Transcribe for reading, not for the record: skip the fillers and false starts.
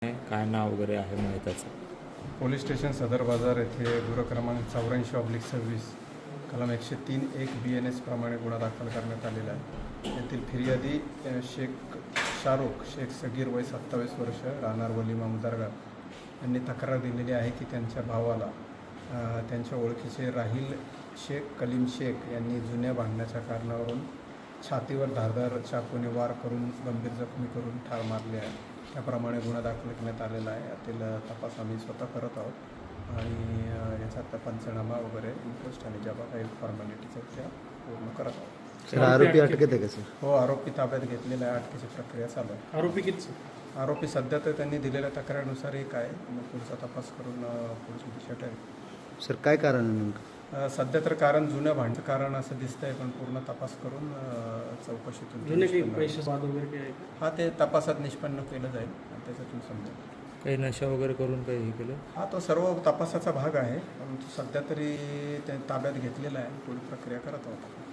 काय नाव वगैरे आहे माहितीचं? पोलीस स्टेशन सदर बाजार येथे गुन्हा क्रमांक 84/26 कलम 103(1) BNS प्रमाणे गुन्हा दाखल करण्यात आलेला आहे. येथील फिर्यादी शाहरुख शेख सगीर वय 27 वर्ष राहणार वलीमा मुदारगाव यांनी तक्रार दिलेली आहे की त्यांच्या भावाला त्यांच्या ओळखीचे राहिल शेख कलीम शेख यांनी जुन्या भांडण्याच्या कारणावरून छातीवर धारदार चाकूने वार करून गंभीर जखमी करून ठार मारले आहे. त्याप्रमाणे गुन्हा दाखल करण्यात आलेला आहे. यातील तपास आम्ही स्वतः करत आहोत आणि याचा पंचनामा वगैरे इंटरेस्ट आणि ज्या काही फॉर्मॅलिटीज आहेत त्या पूर्ण करत आहोत. सर आरोपी अटकेत आहे का सर? हो, आरोपी ताब्यात घेतलेला आहे. अटकेची प्रक्रिया चालू आहे. आरोपी किती? आरोपी सध्या तर त्यांनी दिलेल्या तक्रारीनुसार एक आहे. मग पुढचा तपास करून पुढची दिशा ठरेल. सर काय कारण आहे नेमकं? सध्या तर कारण जुनं भांडण कारण असं दिसतंय, पण पूर्ण तपास करून चौकशीतून जुने काही पैसे वाद वगैरे काही आहे का? हा ते तपासात निष्पन्न केलं जाईल आणि त्याच्यातून समजेल. काही नशा वगैरे करून काही हे केलं? हा तो सर्व तपासाचा भाग आहे, परंतु सध्या तरी ते ताब्यात घेतलेला आहे. पुढील प्रक्रिया करत आहोत.